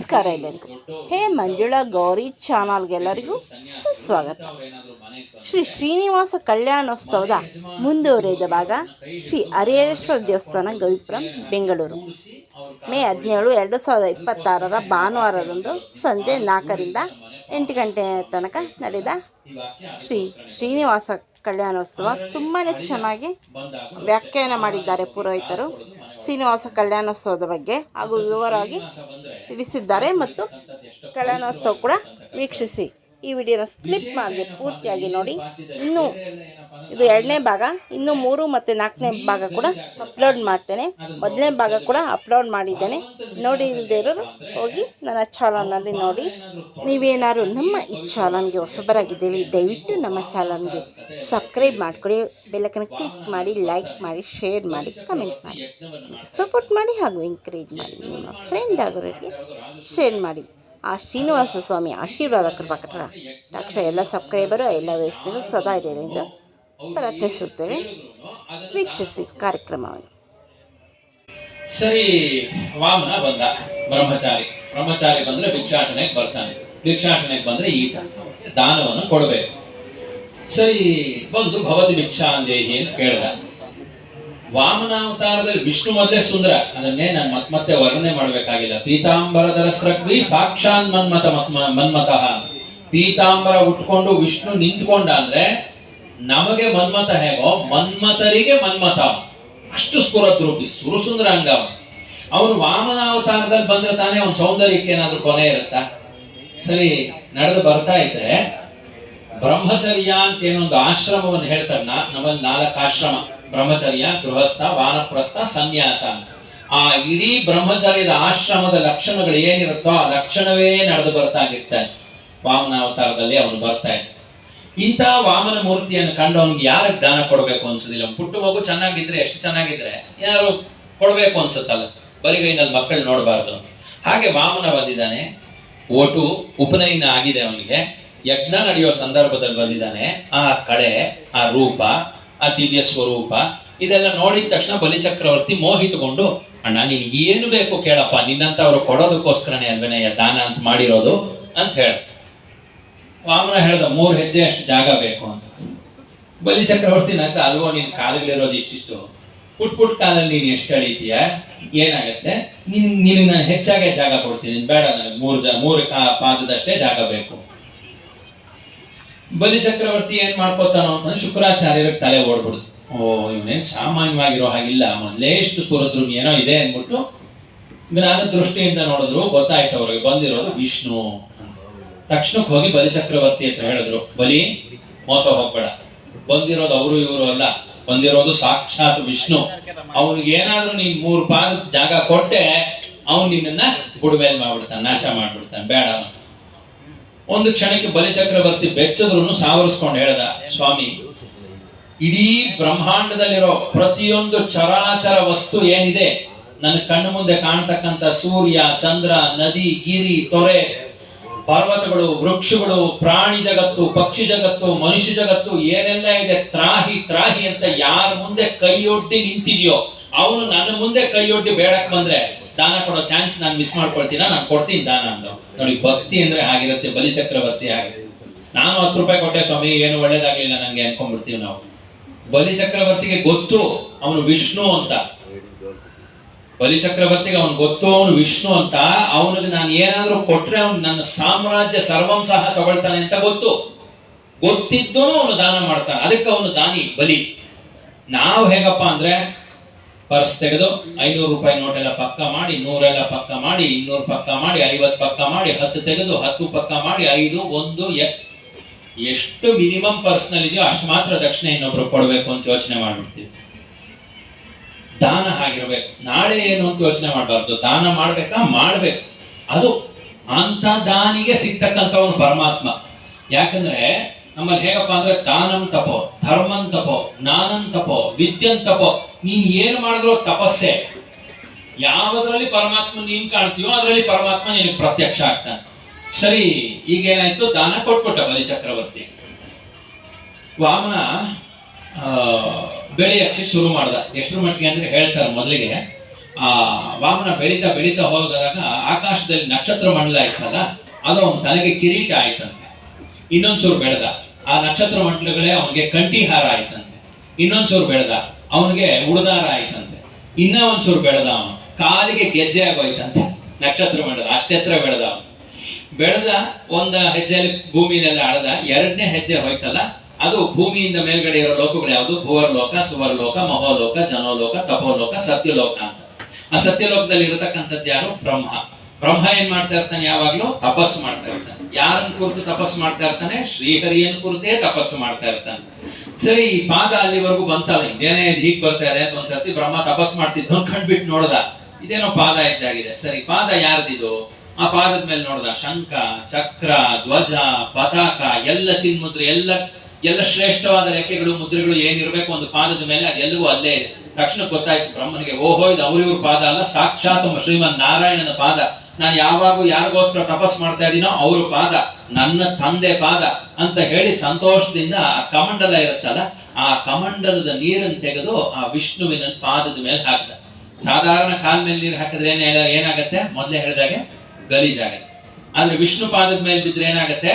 ನಮಸ್ಕಾರ ಎಲ್ಲರಿಗೂ. ಹೇ ಮಂಜುಳಾ ಗೌರಿ ಚಾನಲ್ಗೆಲ್ಲರಿಗೂ ಸುಸ್ವಾಗತ. ಶ್ರೀ ಶ್ರೀನಿವಾಸ ಕಲ್ಯಾಣೋತ್ಸವದ ಮುಂದುವರಿದ ಭಾಗ ಶ್ರೀ ಹರಿಹರೇಶ್ವರ ದೇವಸ್ಥಾನ ಗವಿಪುರಂ ಬೆಂಗಳೂರು ಮೇ 17, 2026 ಭಾನುವಾರದಂದು ಸಂಜೆ 4ರಿಂದ 8 ಗಂಟೆ ತನಕ ನಡೆದ ಶ್ರೀ ಶ್ರೀನಿವಾಸ ಕಲ್ಯಾಣೋತ್ಸವ ತುಂಬಾ ಚೆನ್ನಾಗಿ ವ್ಯಾಖ್ಯಾನ ಮಾಡಿದ್ದಾರೆ ಪುರೋಹಿತರು. ಶ್ರೀನಿವಾಸ ಕಲ್ಯಾಣೋತ್ಸವದ ಬಗ್ಗೆ ಹಾಗೂ ವಿವರವಾಗಿ ತಿಳಿಸಿದ್ದಾರೆ ಮತ್ತು ಕಲ್ಯಾಣೋತ್ಸವ ಕೂಡ ವೀಕ್ಷಿಸಿ. ಈ ವಿಡಿಯೋನ ಸ್ಕಿಪ್ ಮಾಡದೆ ಪೂರ್ತಿಯಾಗಿ ನೋಡಿ. ಇದು 2ನೇ ಭಾಗ, ಇನ್ನು 3 ಮತ್ತು 4ನೇ ಭಾಗ ಕೂಡ ಅಪ್ಲೋಡ್ ಮಾಡ್ತೇನೆ. 1ನೇ ಭಾಗ ಕೂಡ ಅಪ್ಲೋಡ್ ಮಾಡಿದ್ದೇನೆ. ನೋಡಿ ಇಲ್ಲದೇ ಇರೋರು ಹೋಗಿ ನನ್ನ ಚಾನಲ್ನಲ್ಲಿ ನೋಡಿ. ನೀವೇನಾದ್ರು ನಮ್ಮ ಈ ಚಾನಲ್ಗೆ ಹೊಸಬರಾಗಿದ್ದೀರಿ, ದಯವಿಟ್ಟು ನಮ್ಮ ಚಾನಲ್ಗೆ ಸಬ್ಸ್ಕ್ರೈಬ್ ಮಾಡಿಕೊಡಿ, ಬೆಲ್ಲೈಕನ್ ಕ್ಲಿಕ್ ಮಾಡಿ, ಲೈಕ್ ಮಾಡಿ, ಶೇರ್ ಮಾಡಿ, ಕಮೆಂಟ್ ಮಾಡಿ, ಸಪೋರ್ಟ್ ಮಾಡಿ ಹಾಗೂ ಎಂಕರೇಜ್ ಮಾಡಿ. ನಿಮ್ಮ ಫ್ರೆಂಡ್ ಆಗೋರಿಗೆ ಶೇರ್ ಮಾಡಿ. ಆ ಶ್ರೀನಿವಾಸ ಸ್ವಾಮಿ ಆಶೀರ್ವಾದ ಕೃಪಾಕಟರ ಟಾಕ್ಷ ಎಲ್ಲ ಸಬ್ಸ್ಕ್ರೈಬರು ಎಲ್ಲ ವಯಸ್ಸಿಗೂ ಸದಾ ಇರಲಿ ಎಂದು ಪ್ರಾರ್ಥಿಸುತ್ತೇವೆ. ವೀಕ್ಷಿಸಿ ಕಾರ್ಯಕ್ರಮವನ್ನು. ಸರಿ, ವಾಮನ ಬಂದ, ಬ್ರಹ್ಮಚಾರಿ ಬಂದ್ರೆ ಭಿಕ್ಷಾಟನೆಗೆ ಬರ್ತಾನೆ. ಭಿಕ್ಷಾಟನೆಗೆ ಬಂದ್ರೆ ಈತ ದಾನವನ್ನು ಕೊಡಬೇಕು. ಸರಿ, ಬಂದು ಭವತಿ ಭಿಕ್ಷಾ ಅಂದೇಹಿ ಅಂತ ಕೇಳ್ದ. ವಾಮನಾವತಾರದಲ್ಲಿ ವಿಷ್ಣು ಮೊದಲೇ ಸುಂದರ, ಅದನ್ನೇ ನಾನು ಮತ್ತೆ ವರ್ಣನೆ ಮಾಡಬೇಕಾಗಿಲ್ಲ. ಪೀತಾಂಬರದರ ಸ್ರಗ್ವಿ ಸಾಕ್ಷಾತ್ ಮನ್ಮತಃ. ಪೀತಾಂಬರ ಉಟ್ಕೊಂಡು ವಿಷ್ಣು ನಿಂತ್ಕೊಂಡ ಅಂದ್ರೆ ನಮಗೆ ಮನ್ಮತ ಹೇಗೋ ಮನ್ಮತರಿಗೆ ಮನ್ಮತ, ಅಷ್ಟು ಸ್ಫುರದ್ರೂಪಿ ಸುರಸುಂದರ ಅಂಗ. ಅವನು ವಾಮನಾವತಾರದಲ್ಲಿ ಬಂದ್ರೆ ತಾನೇ ಅವನ ಸೌಂದರ್ಯಕ್ಕೆ ಏನಾದ್ರೂ ಕೊನೆ ಇರುತ್ತಾ? ಸರಿ, ನಡೆದು ಬರ್ತಾ ಇದ್ರೆ ಬ್ರಹ್ಮಚರ್ಯ ಅಂತ ಏನೊಂದು ಆಶ್ರಮವನ್ನು ಹೇಳ್ತಾರೆ. ನಮ್ಮಲ್ಲಿ 4 ಆಶ್ರಮ: ಬ್ರಹ್ಮಚರ್ಯ, ಗೃಹಸ್ಥ, ವಾನಪ್ರಸ್ಥ, ಸನ್ಯಾಸ ಅಂತ. ಆ ಇಡೀ ಬ್ರಹ್ಮಚರ್ಯದ ಆಶ್ರಮದ ಲಕ್ಷಣಗಳು ಏನಿರುತ್ತೋ ಆ ಲಕ್ಷಣವೇ ನಡೆದು ಬರ್ತಾ ಇರ್ತಾನೆ. ವಾಮನಾವತಾರದಲ್ಲಿ ಅವನು ಬರ್ತಾ ಇದ್ದ. ಇಂಥ ವಾಮನ ಮೂರ್ತಿಯನ್ನು ಕಂಡು ಅವನಿಗೆ ಯಾರಿಗೆ ದಾನ ಕೊಡಬೇಕು ಅನ್ಸೋದಿಲ್ಲ. ಪುಟ್ಟ ಮಗು ಚೆನ್ನಾಗಿದ್ರೆ, ಎಷ್ಟು ಚೆನ್ನಾಗಿದ್ರೆ ಯಾರು ಕೊಡಬೇಕು ಅನ್ಸುತ್ತಲ್ಲ, ಬರಿಗೈನಲ್ಲಿ ಮಕ್ಕಳು ನೋಡಬಾರ್ದು. ಹಾಗೆ ವಾಮನ ಬಂದಿದ್ದಾನೆ. ಒಟ್ಟು ಉಪನಯನ ಆಗಿದೆ ಅವನಿಗೆ, ಯಜ್ಞ ನಡೆಯೋ ಸಂದರ್ಭದಲ್ಲಿ ಬಂದಿದ್ದಾನೆ. ಆ ಕಳೆ, ಆ ರೂಪ, ಆ ದಿವ್ಯ ಸ್ವರೂಪ ಇದೆಲ್ಲ ನೋಡಿದ ತಕ್ಷಣ ಬಲಿಚಕ್ರವರ್ತಿ ಮೋಹಿತಗೊಂಡು, ಅಣ್ಣ ನಿನ್ಗೆ ಏನು ಬೇಕು ಕೇಳಪ್ಪ, ನಿನ್ನಂತ ಅವರು ಕೊಡೋದಕ್ಕೋಸ್ಕರನೇ ಅಲ್ವೇನಯ್ಯ ದಾನ ಅಂತ ಮಾಡಿರೋದು ಅಂತ ಹೇಳ. ವಾಮನ ಹೇಳ್ದ, 3 ಹೆಜ್ಜೆ ಅಷ್ಟು ಜಾಗ ಬೇಕು ಅಂತ. ಬಲಿಚಕ್ರವರ್ತಿ ನಂಗೆ, ಅಲ್ವೋ ನಿನ್ ಕಾಲುಗಳಿರೋದು ಇಷ್ಟಿಷ್ಟು, ಪುಟ್ ಕಾಲಲ್ಲಿ ನೀನು ಎಷ್ಟು ಅಳಿತೀಯ, ಏನಾಗತ್ತೆ, ನಿನಗೆ ನಾನು ಹೆಚ್ಚಾಗೆ ಜಾಗ ಕೊಡ್ತೀನಿ, ಬೇಡ, ನನಗೆ 3 ಪಾದದಷ್ಟೇ ಜಾಗ ಬೇಕು. ಬಲಿಚಕ್ರವರ್ತಿ ಏನ್ ಮಾಡ್ಕೋತಾನೋ ಅಂತ ಶುಕ್ರಾಚಾರ್ಯರಿಗೆ ತಲೆ ಓಡ್ಬಿಡ್ತು. ಇವನೇನ್ ಸಾಮಾನ್ಯವಾಗಿರೋ ಹಾಗಿಲ್ಲ, ಮೊದಲೇ ಇಷ್ಟು ಸ್ಫುರದ್ರು ಏನೋ ಇದೆ ಅಂದ್ಬಿಟ್ಟು ಜ್ಞಾನ ದೃಷ್ಟಿಯಿಂದ ನೋಡಿದ್ರು, ಗೊತ್ತಾಯ್ತು ಅವ್ರಿಗೆ ಬಂದಿರೋದು ವಿಷ್ಣು ಅಂತ. ತಕ್ಷಣಕ್ಕೆ ಹೋಗಿ ಬಲಿಚಕ್ರವರ್ತಿ ಹತ್ರ ಹೇಳಿದ್ರು, ಬಲಿ ಮೋಸ ಹೋಗ್ಬೇಡ, ಬಂದಿರೋದು ಅವರು ಇವರು ಅಲ್ಲ, ಬಂದಿರೋದು ಸಾಕ್ಷಾತ್ ವಿಷ್ಣು. ಅವ್ನಿಗೆ ಏನಾದ್ರೂ ನೀನ್ 3 ಪಾದ ಜಾಗ ಕೊಟ್ಟೆ, ಅವ್ನು ನಿನ್ನನ್ನ ಬುಡಮೇಲ್ ಮಾಡ್ಬಿಡ್ತಾನೆ, ನಾಶ ಮಾಡ್ಬಿಡ್ತಾನೆ, ಬೇಡ. ಒಂದು ಕ್ಷಣಕ್ಕೆ ಬಲಿಚಕ್ರವರ್ತಿ ಬೆಚ್ಚದ್ರೂ ಸಾವರಿಸ್ಕೊಂಡು ಹೇಳ್ದ, ಸ್ವಾಮಿ, ಇಡೀ ಬ್ರಹ್ಮಾಂಡದಲ್ಲಿರೋ ಪ್ರತಿಯೊಂದು ಚರಾಚರ ವಸ್ತು ಏನಿದೆ, ನನ್ನ ಕಣ್ಣು ಮುಂದೆ ಕಾಣ್ತಕ್ಕಂಥ ಸೂರ್ಯ, ಚಂದ್ರ, ನದಿ, ಗಿರಿ, ತೊರೆ, ಪರ್ವತಗಳು, ವೃಕ್ಷಗಳು, ಪ್ರಾಣಿ ಜಗತ್ತು, ಪಕ್ಷಿ ಜಗತ್ತು, ಮನುಷ್ಯ ಜಗತ್ತು ಏನೆಲ್ಲ ಇದೆ, ತ್ರಾಹಿ ಅಂತ ಯಾರ ಮುಂದೆ ಕೈಯೊಡ್ಡಿ ನಿಂತಿದೆಯೋ ಅವನು ನನ್ನ ಮುಂದೆ ಕೈಯೊಡ್ಡಿ ಬೇಡಕ್ ಬಂದ್ರೆ ದಾನ ಕೊಡೋ ಚಾನ್ಸ್ ನಾನು ಮಿಸ್ ಮಾಡ್ಕೊಳ್ತೀನ, ನಾನು ಕೊಡ್ತೀನಿ ದಾನ ಅಂತ. ನೋಡಿ, ಭಕ್ತಿ ಅಂದ್ರೆ ಹಾಗಿರುತ್ತೆ. ಬಲಿಚಕ್ರವರ್ತಿ ಹಾಗೆ, ನಾನು 10 ರೂಪಾಯಿ ಕೊಟ್ಟೆ ಸ್ವಾಮಿ, ಏನು ಒಳ್ಳೇದಾಗ್ಲಿಲ್ಲ ನಂಗೆ ಅನ್ಕೊಂಡ್ಬಿಡ್ತೀವಿ ನಾವು. ಬಲಿಚಕ್ರವರ್ತಿಗೆ ಗೊತ್ತು ಅವನು ವಿಷ್ಣು ಅಂತ. ಬಲಿಚಕ್ರವರ್ತಿಗೆ ಅವನು ಗೊತ್ತು ಅವನು ವಿಷ್ಣು ಅಂತ. ಅವನಿಗೆ ನಾನು ಏನಾದ್ರೂ ಕೊಟ್ರೆ ಅವನು ನನ್ನ ಸಾಮ್ರಾಜ್ಯ ಸರ್ವಂ ಸಹ ತಗೊಳ್ತಾನೆ ಅಂತ ಗೊತ್ತಿದ್ದೂ ಅವನು ದಾನ ಮಾಡ್ತಾನೆ. ಅದಕ್ಕೆ ಅವನು ದಾನಿ ಬಲಿ. ನಾವು ಹೇಗಪ್ಪ ಅಂದ್ರೆ ಪರ್ಸ್ ತೆಗೆದು 500 ರೂಪಾಯಿ ನೋಟೆಲ್ಲ ಪಕ್ಕ ಮಾಡಿ, 100 ಎಲ್ಲ ಪಕ್ಕ ಮಾಡಿ, 200 ಪಕ್ಕ ಮಾಡಿ, 50 ಪಕ್ಕ ಮಾಡಿ, 10 ತೆಗೆದು 10 ಪಕ್ಕ ಮಾಡಿ, 5, 1 ಎಷ್ಟು ಮಿನಿಮಮ್ ಪರ್ಸ್ನಲ್ಲಿ ಇದೆಯೋ ಅಷ್ಟು ಮಾತ್ರ ದಕ್ಷಿಣೆ ಇನ್ನೊಬ್ರು ಕೊಡ್ಬೇಕು ಅಂತ ಯೋಚನೆ ಮಾಡ್ಬಿಡ್ತೀವಿ. ದಾನ ಹಾಗಿರ್ಬೇಕು. ನಾಳೆ ಏನು ಅಂತ ಯೋಚನೆ ಮಾಡಬಾರ್ದು. ದಾನ ಮಾಡ್ಬೇಕು. ಅದು ಅಂತ ದಾನಿಗೆ ಸಿಗ್ತಕ್ಕಂಥವನು ಪರಮಾತ್ಮ. ಯಾಕಂದ್ರೆ ನಮ್ಮಲ್ಲಿ ಹೇಗಪ್ಪ ಅಂದ್ರೆ ದಾನಂ ತಪೋ, ಧರ್ಮಂ ತಪೋ, ಜ್ಞಾನಂ ತಪೋ, ವಿದ್ಯಂ ತಪೋ. ನೀನ್ ಏನು ಮಾಡಿದ್ರು ತಪಸ್ಸೆ. ಯಾವುದರಲ್ಲಿ ಪರಮಾತ್ಮ ನೀನ್ ಕಾಣ್ತೀವೋ ಅದರಲ್ಲಿ ಪರಮಾತ್ಮ ನಿನಗೆ ಪ್ರತ್ಯಕ್ಷ ಆಗ್ತಾನೆ. ಸರಿ, ಈಗೇನಾಯ್ತು, ದಾನ ಕೊಟ್ಬಿಟ್ಟ ಬಲಿಚಕ್ರವರ್ತಿ. ವಾಮನ ಬೆಳೆಯಕ್ಕೆ ಶುರು ಮಾಡ್ದ. ಎಷ್ಟರ ಮಟ್ಟಿಗೆ ಅಂದ್ರೆ ಹೇಳ್ತಾರೆ, ಮೊದಲಿಗೆ ಆ ವಾಮನ ಬೆಳೀತಾ ಬೆಳೀತಾ ಹೋದಾಗ ಆಕಾಶದಲ್ಲಿ ನಕ್ಷತ್ರ ಮಂಡಲ ಇತ್ತಲ್ಲ, ಅದು ಅವನ ತಲೆಗೆ ಕಿರೀಟ ಆಯ್ತಂತೆ. ಇನ್ನೊಂಚೂರು ಬೆಳೆದ, ಆ ನಕ್ಷತ್ರ ಮಂಡಲಗಳೇ ಅವನಿಗೆ ಕಂಠಿಹಾರ ಆಯ್ತಂತೆ. ಇನ್ನೊಂಚೂರು ಬೆಳೆದ, ಅವನಿಗೆ ಉಡದಾರ ಆಯ್ತಂತೆ. ಇನ್ನ ಒಂಚೂರು ಬೆಳೆದ, ಅವನು ಕಾಲಿಗೆ ಗೆಜ್ಜೆ ಆಗೋಯ್ತಂತೆ. ನಕ್ಷತ್ರ ಮಂಡಲ ಅಷ್ಟೆತ್ರ ಬೆಳೆದ. ಅವನು ಬೆಳೆದ ಒಂದು ಹೆಜ್ಜೆಯಲ್ಲಿ ಭೂಮಿನೆಲ್ಲ ಆಡದ. ಎರಡನೇ ಹೆಜ್ಜೆ ಹೋಯ್ತಲ್ಲ, ಅದು ಭೂಮಿಯಿಂದ ಮೇಲ್ಗಡೆ ಇರೋ ಲೋಕಗಳು ಯಾವುದು? ಭುವರ್ಲೋಕ, ಸುವರ್ಲೋಕ, ಮಹೋಲೋಕ, ಜನೋಲೋಕ, ತಪೋಲೋಕ, ಸತ್ಯಲೋಕ ಅಂತ. ಆ ಸತ್ಯಲೋಕದಲ್ಲಿ ಇರತಕ್ಕಂಥದ್ದು ಯಾರು? ಬ್ರಹ್ಮ. ಬ್ರಹ್ಮ ಏನ್ ಮಾಡ್ತಾ ಇರ್ತಾನೆ? ಯಾವಾಗ್ಲೂ ತಪಸ್ಸು ಮಾಡ್ತಾ ಇರ್ತಾನೆ. ಯಾರನ್ನ ಕುರಿತು ತಪಸ್ಸು ಮಾಡ್ತಾ ಇರ್ತಾನೆ? ಶ್ರೀಹರಿಯನ್ನು ಕುರಿತೇ ತಪಸ್ಸು ಮಾಡ್ತಾ ಇರ್ತಾನೆ. ಸರಿ, ಈ ಪಾದ ಅಲ್ಲಿವರೆಗೂ ಬಂತಲ್ಲ, ಇದೇನೇ ಹೀಗ್ ಬರ್ತಾ ಇದೆ ಅಂತ ಒಂದ್ಸರ್ತಿ ಬ್ರಹ್ಮ ತಪಸ್ ಮಾಡ್ತಿದ್ದು ಕಂಡ್ಬಿಟ್ಟು ನೋಡ್ದ, ಇದೇನೋ ಪಾದ ಇದ್ದಾಗಿದೆ. ಸರಿ, ಪಾದ ಯಾರ್ದಿದು? ಆ ಪಾದದ ಮೇಲೆ ನೋಡ್ದ, ಶಂಖ, ಚಕ್ರ, ಧ್ವಜ, ಪತಾಕ, ಎಲ್ಲ ಚಿನ್ಮುದ್ರೆ, ಎಲ್ಲ ಶ್ರೇಷ್ಠವಾದ ರೆಕ್ಕೆಗಳು, ಮುದ್ರೆಗಳು ಏನಿರ್ಬೇಕು ಒಂದು ಪಾದದ ಮೇಲೆ, ಅದೆಲ್ಲವೂ ಅಲ್ಲೇ ಇದೆ. ತಕ್ಷಣ ಗೊತ್ತಾಯ್ತು ಬ್ರಹ್ಮನಿಗೆ, ಓಹೋ ಇದು ಅವ್ರಿವ್ರ ಪಾದ ಅಲ್ಲ, ಸಾಕ್ಷಾತ್ ಶ್ರೀಮನ್ ನಾರಾಯಣನ ಪಾದ. ನಾನು ಯಾವಾಗೂ ಯಾರಿಗೋಸ್ಕರ ತಪಸ್ ಮಾಡ್ತಾ ಇದ್ದೀನೋ ಅವ್ರ ಪಾದ, ನನ್ನ ತಂದೆ ಪಾದ ಅಂತ ಹೇಳಿ ಸಂತೋಷದಿಂದ ಆ ಕಮಂಡಲ ಇರುತ್ತಲ್ಲ, ಆ ಕಮಂಡಲದ ನೀರನ್ನು ತೆಗೆದು ಆ ವಿಷ್ಣುವಿನ ಪಾದದ ಮೇಲೆ ಹಾಕಿದ. ಸಾಧಾರಣ ಕಾಲ್ ಮೇಲೆ ನೀರು ಹಾಕಿದ್ರೆ ಏನಾಗತ್ತೆ? ಮೊದಲೇ ಹೇಳಿದಾಗೆ ಗಲೀಜಾಗತ್ತೆ. ಆದ್ರೆ ವಿಷ್ಣು ಪಾದದ ಮೇಲೆ ಬಿದ್ರೆ ಏನಾಗತ್ತೆ?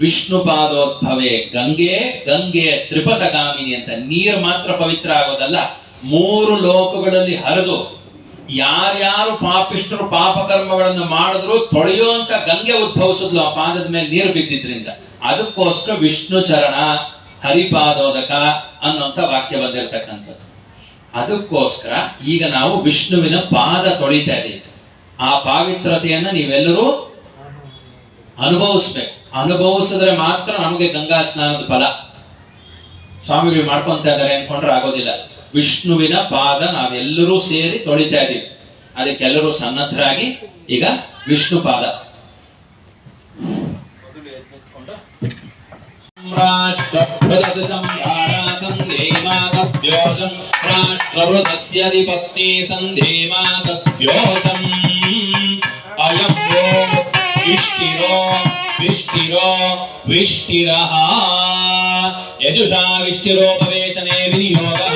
ವಿಷ್ಣು ಪಾದೋದ್ಭವೇ ಗಂಗೆ, ಗಂಗೆ ತ್ರಿಪಥಗಾಮಿನಿ ಅಂತ. ನೀರು ಮಾತ್ರ ಪವಿತ್ರ ಆಗೋದಲ್ಲ, 3 ಲೋಕಗಳಲ್ಲಿ ಹರಿದು ಯಾರ್ಯಾರು ಪಾಪಿಷ್ಟರು ಪಾಪಕರ್ಮಗಳನ್ನು ಮಾಡಿದ್ರು ತೊಳೆಯುವಂತ ಗಂಗೆ ಉದ್ಭವಿಸಿದ್ಲು ಆ ಪಾದದ ಮೇಲೆ ನೀರು ಬಿದ್ದಿದ್ರಿಂದ. ಅದಕ್ಕೋಸ್ಕರ ವಿಷ್ಣು ಚರಣ ಹರಿಪಾದೋದಕ ಅನ್ನುವಂತ ವಾಕ್ಯ ಬಂದಿರತಕ್ಕಂಥದ್ದು. ಅದಕ್ಕೋಸ್ಕರ ಈಗ ನಾವು ವಿಷ್ಣುವಿನ ಪಾದ ತೊಳಿತಾ ಇದ್ದೀವಿ. ಆ ಪಾವಿತ್ರತೆಯನ್ನ ನೀವೆಲ್ಲರೂ ಅನುಭವಿಸ್ಬೇಕು. ಅನುಭವಿಸಿದ್ರೆ ಮಾತ್ರ ನಮಗೆ ಗಂಗಾ ಸ್ನಾನದ ಫಲ. ಸ್ವಾಮಿಗಳು ಮಾಡ್ಕೊಂತ ಇದ್ದಾರೆ ಅನ್ಕೊಂಡ್ರೆ ಆಗೋದಿಲ್ಲ. ವಿಷ್ಣುವಿನ ಪಾದ ನಾವೆಲ್ಲರೂ ಸೇರಿ ತೊಳಿತಾ ಇದ್ದೀವಿ. ಅದಕ್ಕೆಲ್ಲರೂ ಸನ್ನದ್ಧರಾಗಿ ಈಗ ವಿಷ್ಣು ಪಾದ. ವಿಷ್ಟಿರಃ ಯಜುಷಾ ವಿಷ್ಟಿರೋಪವೇಶನೆ ವಿನಿಯೋಗಃ.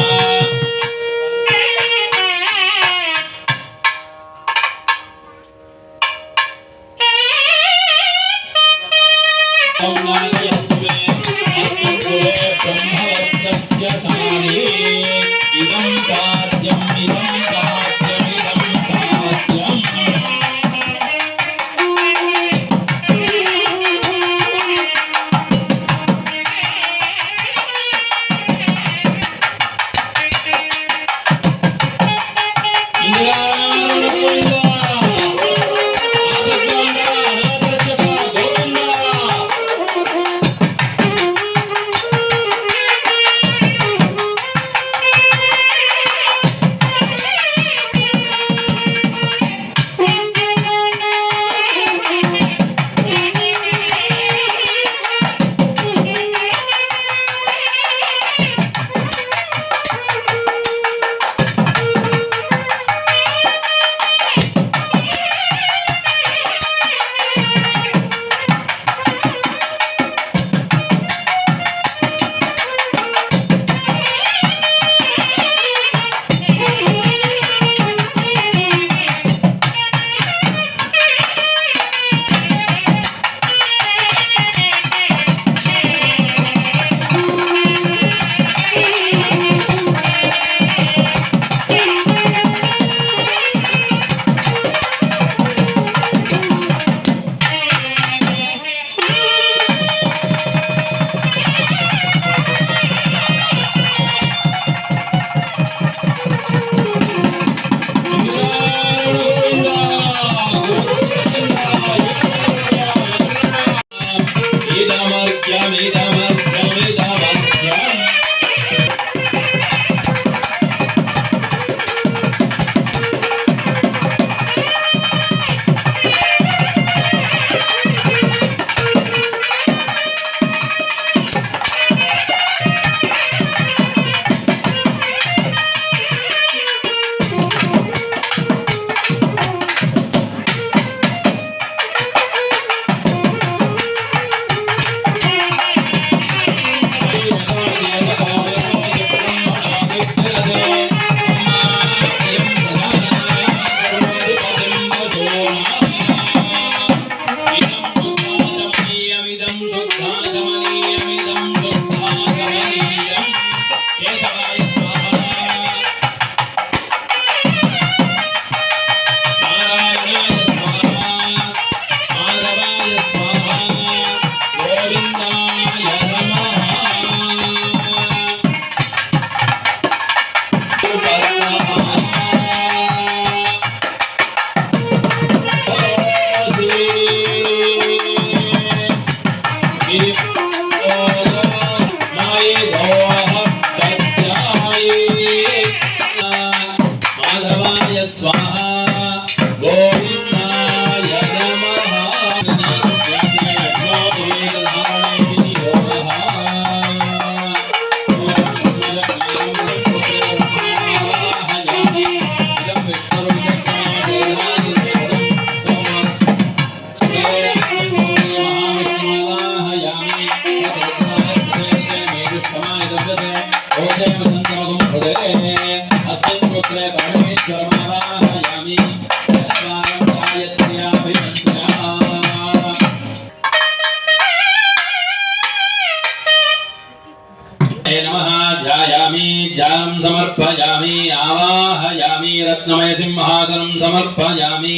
नैवेद्यं समर्पयामि आवाहयामि रत्नमय सिंहासनं समर्पयामि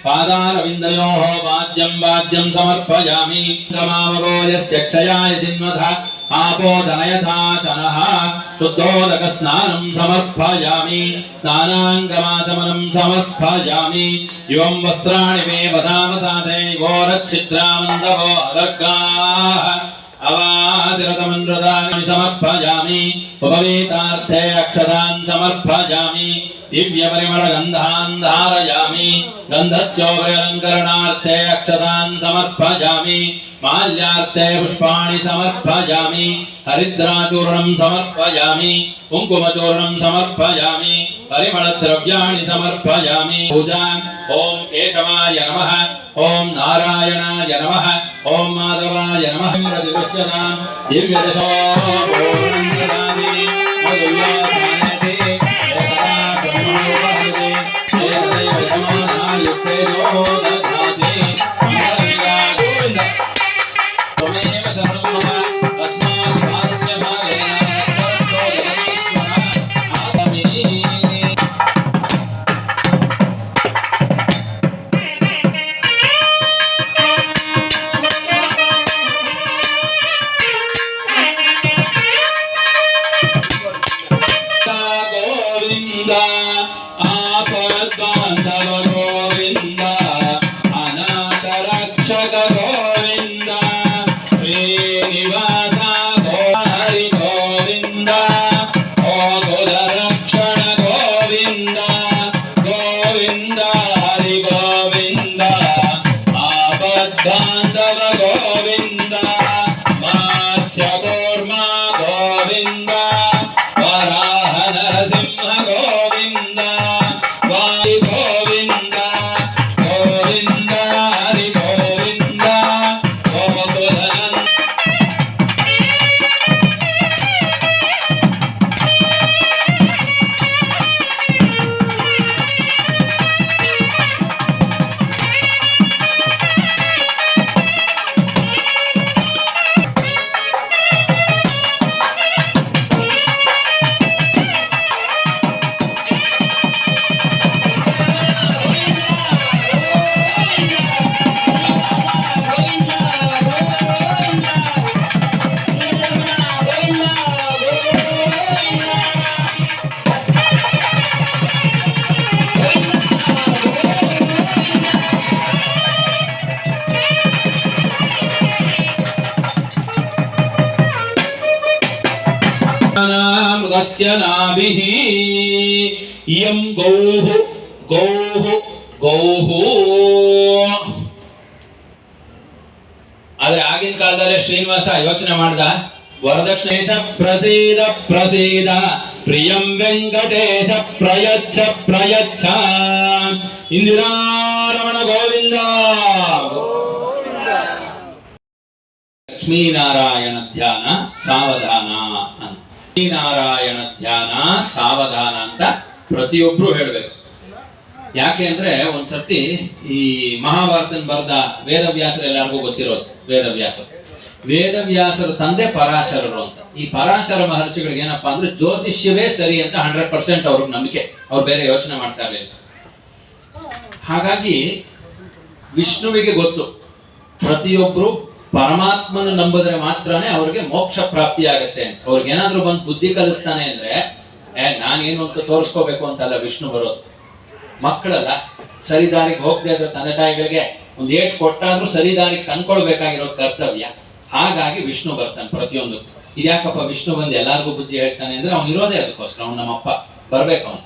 पादारविन्दयोः वाद्यं समर्पयामि गमावगोयस्य क्षयाय जिन्वधः आपोदनयथा चनः शुद्धोदकस्नानं समर्पयामि स्नानाङ्गमाचमनं समर्पयामि युवं वस्त्राणि मे वसावसादे योरच्छिद्रामन्दवो असर्गाः अवादिरतमन्त्रदानि समर्पयामि उपवीतार्थे अक्षतान् समर्पयामि दिव्यपरिमलगन्धान् धारयामि गन्धस्योपरिलङ्करणार्थे अक्षतान् समर्पयामि माल्यार्थे पुष्पाणि समर्पयामि हरिद्राचूर्णं समर्पयामि कुङ्कुमचूर्णं समर्पयामि परिमलद्रव्याणि समर्पयामि पूजाम् ॐ केशवाय नमः ॐ नारायणाय नमः ॐ माधवाय नमः दिव्यदशों दिव्यदशो पूर्णं ददामि मधुव्यासानते एकदा ब्रह्मणोपहृते एकदैव समानायुक्ते जो दधाति मंगलमिगा गोविन्द त्वमेव सर्वमः अस्मात् कारुण्यभावेन अक्षरतो जगदीश्वरः आतमे आपद्बान्धव गोविन्द अनाथरक्षक गोविन्द श्रीनिवास हरि गोविन्द गोकुलरक्षण गोविन्द गोविन्द हरि गोविन्द आपद्बान्धव गोविन्द मत्स्यकूर्मा गोविन्द वराह नरसिंह गोविन्द वायु गोविन्द गोविन्द हरि गोविन्द गोकुलनन्द मृगस्य नाभिः इयं गौः गौः गौः ಆದ್ರೆ ಆಗಿನ ಕಾಲದಲ್ಲಿ ಶ್ರೀನಿವಾಸ ಯೋಚನೆ ಮಾಡ್ದ ವರದಕ್ಷಿಣೇಶ ಪ್ರಸೀದ ಪ್ರಸೀದ ಪ್ರಿಯಂ ವೆಂಕಟೇಶ ಪ್ರಯಚ್ಛ ಪ್ರಯಚ್ಛ ಇಂದಿರಾರಮಣ ಗೋವಿಂದ ಲಕ್ಷ್ಮೀನಾರಾಯಣ ಧ್ಯಾನ ಸಾವಧಾನ ಅಂತ ಲಕ್ಷ್ಮೀನಾರಾಯಣ ಧ್ಯಾನ ಸಾವಧಾನ ಅಂತ ಪ್ರತಿಯೊಬ್ರು ಹೇಳ್ಬೇಕು. ಯಾಕೆ ಅಂದ್ರೆ ಒಂದ್ಸರ್ತಿ ಈ ಮಹಾಭಾರತನ ಬರೆದ ವೇದವ್ಯಾಸರು ಎಲ್ಲರಿಗೂ ಗೊತ್ತಿರೋದು ವೇದವ್ಯಾಸರ ತಂದೆ ಪರಾಶರರು ಅಂತ. ಈ ಪರಾಶರ ಮಹರ್ಷಿಗಳಿಗೆ ಏನಪ್ಪಾ ಅಂದ್ರೆ ಜ್ಯೋತಿಷ್ಯವೇ ಸರಿ ಅಂತ 100% ಅವ್ರಿಗೆ ನಂಬಿಕೆ, ಅವ್ರು ಬೇರೆ ಯೋಚನೆ ಮಾಡ್ತಾ ಇರಲಿಲ್ಲ. ಹಾಗಾಗಿ ವಿಷ್ಣುವಿಗೆ ಗೊತ್ತು ಪ್ರತಿಯೊಬ್ರು ಪರಮಾತ್ಮನ ನಂಬಿದ್ರೆ ಮಾತ್ರನೇ ಅವ್ರಿಗೆ ಮೋಕ್ಷ ಪ್ರಾಪ್ತಿ ಆಗತ್ತೆ ಅಂತ. ಅವ್ರಿಗೆ ಏನಾದ್ರೂ ಬಂದು ಬುದ್ಧಿ ಕಲಿಸ್ತಾನೆ ಅಂದ್ರೆ ನಾನೇನು ಅಂತ ತೋರಿಸ್ಕೋಬೇಕು ಅಂತಲ್ಲ ವಿಷ್ಣು ಬರೋದು. ಮಕ್ಕಳಲ್ಲ, ಸರಿದಾರಿಗೆ ಹೋಗದೆ ಇದ್ರೆ ತಂದೆ ತಾಯಿಗಳಿಗೆ ಒಂದು ಏಟ್ ಕೊಟ್ಟಾದ್ರೂ ಸರಿದಾರಿಗೆ ತಂದ್ಕೊಳ್ಬೇಕಾಗಿರೋದು ಕರ್ತವ್ಯ. ಹಾಗಾಗಿ ವಿಷ್ಣು ಬರ್ತಾನೆ ಪ್ರತಿಯೊಂದು. ಇದ್ಯಾಕಪ್ಪ ವಿಷ್ಣು ಬಂದು ಎಲ್ಲಾರ್ಗೂ ಬುದ್ಧಿ ಹೇಳ್ತಾನೆ ಅಂದ್ರೆ ಅವ್ನು ಇರೋದೇ ಅದಕ್ಕೋಸ್ಕರ, ಅವ್ನು ನಮ್ಮಪ್ಪ ಬರ್ಬೇಕು ಅವನು.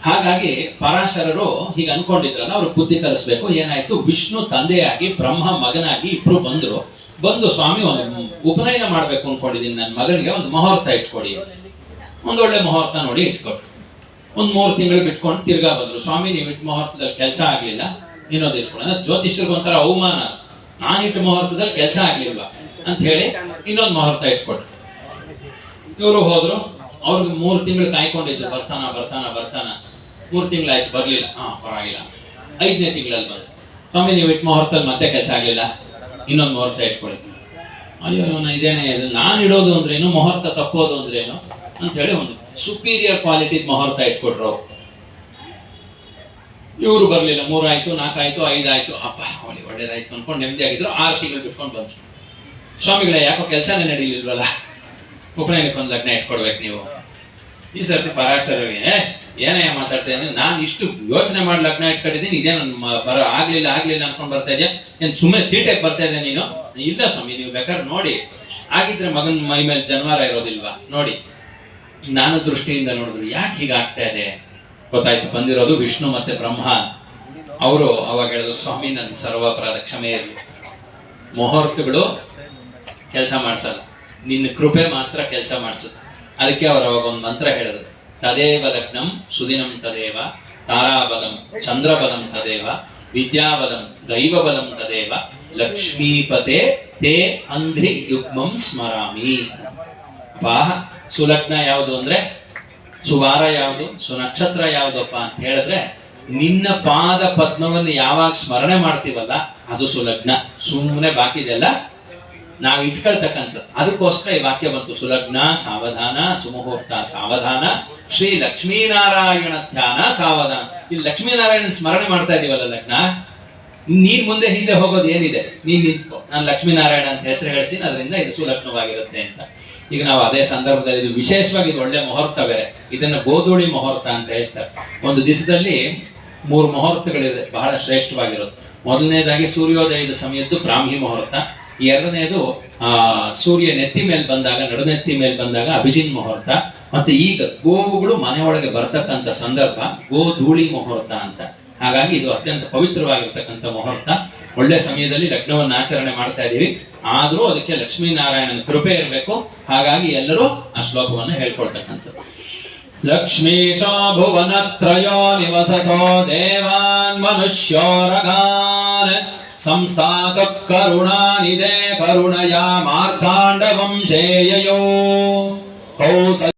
ಹಾಗಾಗಿ ಪರಾಶರರು ಹೀಗೆ ಅನ್ಕೊಂಡಿದ್ರಲ್ಲ, ಅವ್ರಿಗೆ ಬುದ್ಧಿ ಕಲಿಸ್ಬೇಕು. ಏನಾಯ್ತು, ವಿಷ್ಣು ತಂದೆಯಾಗಿ ಬ್ರಹ್ಮ ಮಗನಾಗಿ ಇಬ್ರು ಬಂದು ಸ್ವಾಮಿ ಒಂದು ಉಪನಯನ ಮಾಡ್ಬೇಕು ಅನ್ಕೊಂಡಿದ್ದೀನಿ, ನನ್ನ ಮಗನಿಗೆ ಒಂದು ಮುಹೂರ್ತ ಇಟ್ಕೊಡಿ. ಒಂದೊಳ್ಳೆ ಮುಹೂರ್ತ ನೋಡಿ ಇಟ್ಕೊಟ್ರು. ಒಂದು 3 ತಿಂಗಳು ಬಿಟ್ಕೊಂಡು ತಿರ್ಗಾ ಬಂದ್ರು. ಸ್ವಾಮಿ ನೀವು ಇಟ್ಟು ಮುಹೂರ್ತದಲ್ಲಿ ಕೆಲಸ ಆಗ್ಲಿಲ್ಲ, ಇನ್ನೊಂದು ಇಟ್ಕೊಂಡು. ಜ್ಯೋತಿಷ್ಯರಿಗೆ ಒಂಥರ ಅವಮಾನ, ನಾನಿಟ್ಟು ಮುಹೂರ್ತದಲ್ಲಿ ಕೆಲಸ ಆಗ್ಲಿಲ್ವಾ ಅಂತ ಹೇಳಿ ಇನ್ನೊಂದು ಮುಹೂರ್ತ ಇಟ್ಕೊಟ್ರು. ಇವರು ಹೋದ್ರು. ಅವ್ರಿಗೆ 3 ತಿಂಗಳು ಕಾಯ್ಕೊಂಡಿದ್ರು, ಬರ್ತಾನ 3 ತಿಂಗಳಾಯ್ತು ಬರ್ಲಿಲ್ಲ. ಪರವಾಗಿಲ್ಲ. 5ನೇ ತಿಂಗಳಲ್ಲಿ ಬಂದ್ರು. ಸ್ವಾಮಿ ನೀವು ಇಟ್ಟು ಮುಹೂರ್ತದಲ್ಲಿ ಮತ್ತೆ ಕೆಲಸ ಆಗ್ಲಿಲ್ಲ, ಇನ್ನೊಂದು ಮುಹೂರ್ತ ಇಟ್ಕೊಳ್ಳಿ. ಅಯ್ಯೋ ಇದೇನೇ ಇದು, ನಾನು ಇಡೋದು ಅಂದ್ರೇನು, ಮುಹೂರ್ತ ತಪ್ಪೋದು ಅಂದ್ರೇನು ಅಂತ ಹೇಳಿ ಒಂದು ಸುಪೀರಿಯರ್ ಕ್ವಾಲಿಟಿ ಮುಹೂರ್ತ ಇಟ್ಕೊಟ್ರು. ಇವರು ಬರ್ಲಿಲ್ಲ, 3 ಆಯ್ತು, 4 ಆಯ್ತು, 5 ಆಯ್ತು, ಅಪ್ಪ ಅವಳಿ ಒಳ್ಳೇದಾಯ್ತು ಅನ್ಕೊಂಡು ನೆಮ್ಮದಿಯಾಗಿದ್ರು. 6 ತಿಂಗಳು ಬಿಟ್ಕೊಂಡು ಬಂದ್ರು. ಸ್ವಾಮಿಗಳೇ ಯಾಕೋ ಕೆಲಸನೇ ನಡೀಲಿಲ್ವಲ್ಲ, ಉಪನಯನಕ್ಕೆ ಒಂದು ಲಗ್ನ ಇಟ್ಕೊಡ್ಬೇಕು ನೀವು. ಈ ಸರ್ತಿ ಪರಾಶರರಿಗೆ ಏನೇ ಮಾತಾಡ್ತೇನೆ, ನಾನು ಇಷ್ಟು ಯೋಚನೆ ಮಾಡಿ ಲಗ್ನ ಇಟ್ಕೊಂಡಿದ್ದೀನಿ, ಇದೇ ನನ್ನ ಆಗ್ಲಿಲ್ಲ ಅನ್ಕೊಂಡ್ ಬರ್ತಾ ಇದೆಯಾ, ಏನ್ ಸುಮ್ಮನೆ ತೀಟೆಗೆ ಬರ್ತಾ ಇದೆ ನೀನು? ಇಲ್ಲ ಸ್ವಾಮಿ, ನೀವು ಬೇಕಾದ್ರೆ ನೋಡಿ, ಆಗಿದ್ರೆ ಮಗನ ಮೈ ಮೇಲೆ ಜನವಾರ ಇರೋದಿಲ್ವಾ ನೋಡಿ. ನಾನು ದೃಷ್ಟಿಯಿಂದ ನೋಡಿದ್ರು ಯಾಕೆ ಹೀಗಾಗ್ತಾ ಇದೆ ಗೊತ್ತಾಯ್ತು. ಬಂದಿರೋದು ವಿಷ್ಣು ಮತ್ತೆ ಬ್ರಹ್ಮ. ಅವರು ಅವಾಗ ಹೇಳಿದ್ರು, ಸ್ವಾಮಿ ನನ್ನ ಸರ್ವ ಅಪರಾಧ ಕ್ಷಮೆ ಇರಲಿ, ಮುಹೂರ್ತಗಳು ಕೆಲಸ ಮಾಡಿಸಲ್ಲ, ನಿನ್ನ ಕೃಪೆ ಮಾತ್ರ ಕೆಲಸ ಮಾಡಿಸುತ್ತೆ. ಅದಕ್ಕೆ ಅವರು ಅವಾಗ ಒಂದು ಮಂತ್ರ ಹೇಳಿದ್ರು, ತದೇವ ಲಗ್ನಂ ಸುದಿನಂ ತದೇವ, ತಾರಾಬಲಂ ಚಂದ್ರಬಲಂ ತದೇವ, ವಿದ್ಯಾಬಲಂ ದೈವಬಲಂ ತದೇವ, ಲಕ್ಷ್ಮೀಪತೆ ತೇ ಅಂಧ್ರಿ ಯುಗ್ಮಂ ಸ್ಮರಾಮಿ. ಅಪ್ಪಾ, ಸುಲಗ್ನ ಯಾವುದು ಅಂದ್ರೆ, ಸುವಾರ ಯಾವುದು, ಸುನಕ್ಷತ್ರ ಯಾವುದಪ್ಪ ಅಂತ ಹೇಳಿದ್ರೆ, ನಿನ್ನ ಪಾದ ಪದ್ಮವನ್ನು ಯಾವಾಗ ಸ್ಮರಣೆ ಮಾಡ್ತೀವಲ್ಲ ಅದು ಸುಲಗ್ನ. ಸುಮ್ಮನೆ ಬಾಕಿದೆಲ್ಲ ನಾವು ಇಟ್ಕೊಳ್ತಕ್ಕಂಥದ್ದು. ಅದಕ್ಕೋಸ್ಕರ ಈ ವಾಕ್ಯ ಬಂತು, ಸುಲಗ್ನ ಸಾವಧಾನ, ಸುಮುಹೂರ್ತ ಸಾವಧಾನ, ಶ್ರೀ ಲಕ್ಷ್ಮೀನಾರಾಯಣ ಧ್ಯಾನ ಸಾವಧಾನ. ಇಲ್ಲಿ ಲಕ್ಷ್ಮೀನಾರಾಯಣನ ಸ್ಮರಣೆ ಮಾಡ್ತಾ ಇದೀವಲ್ಲ ಲಗ್ನ, ನೀನ್ ಮುಂದೆ ಹಿಂದೆ ಹೋಗೋದು ಏನಿದೆ, ನೀನ್ ನಿಂತ್ಕೋ, ನಾನು ಲಕ್ಷ್ಮೀನಾರಾಯಣ ಅಂತ ಹೆಸರು ಹೇಳ್ತೀನಿ, ಅದರಿಂದ ಇದು ಸುಲಗ್ನವಾಗಿರುತ್ತೆ ಅಂತ. ಈಗ ನಾವು ಅದೇ ಸಂದರ್ಭದಲ್ಲಿ ಇದು ವಿಶೇಷವಾಗಿ ಇದು ಒಳ್ಳೆ ಮುಹೂರ್ತ ಬೇರೆ, ಇದನ್ನ ಗೋಧೂಳಿ ಮುಹೂರ್ತ ಅಂತ ಹೇಳ್ತಾರೆ. ಒಂದು ದಿವಸದಲ್ಲಿ 3 ಮುಹೂರ್ತಗಳಿದೆ ಬಹಳ ಶ್ರೇಷ್ಠವಾಗಿರೋದು. ಮೊದಲನೇದಾಗಿ ಸೂರ್ಯೋದಯದ ಸಮಯದ್ದು ಬ್ರಾಹ್ಮಿ ಮುಹೂರ್ತ, ಎರಡನೇದು ಸೂರ್ಯ ನೆತ್ತಿ ಮೇಲೆ ಬಂದಾಗ, ನಡುನೆತ್ತಿ ಮೇಲೆ ಬಂದಾಗ ಅಭಿಜಿನ್ ಮುಹೂರ್ತ, ಮತ್ತೆ ಈಗ ಗೋವುಗಳು ಮನೆಯೊಳಗೆ ಬರ್ತಕ್ಕಂಥ ಸಂದರ್ಭ ಗೋಧೂಳಿ ಮುಹೂರ್ತ ಅಂತ. ಹಾಗಾಗಿ ಇದು ಅತ್ಯಂತ ಪವಿತ್ರವಾಗಿರ್ತಕ್ಕಂಥ ಮುಹೂರ್ತ. ಒಳ್ಳೆ ಸಮಯದಲ್ಲಿ ಲಗ್ನವನ್ನು ಆಚರಣೆ ಮಾಡ್ತಾ ಇದೀವಿ. ಆದ್ರೂ ಅದಕ್ಕೆ ಲಕ್ಷ್ಮೀನಾರಾಯಣನ ಕೃಪೆ ಇರಬೇಕು. ಹಾಗಾಗಿ ಎಲ್ಲರೂ ಆ ಶ್ಲೋಕವನ್ನು ಹೇಳ್ಕೊಳ್ತಕ್ಕಂಥದ್ದು. ಲಕ್ಷ್ಮೀಶೋ ಭುವನತ್ರಯೋ ನಿವಸತೋ ದೇವಾನ್ ಮನುಷ್ಯೋರಗಾನ್ ಸಂಸ್ಥಾತ ಕರುಣಾನಿಧೇ ಕರುಣಯಾ ಮಾರ್ತಾಂಡ ವಂಶೇಯಯೋ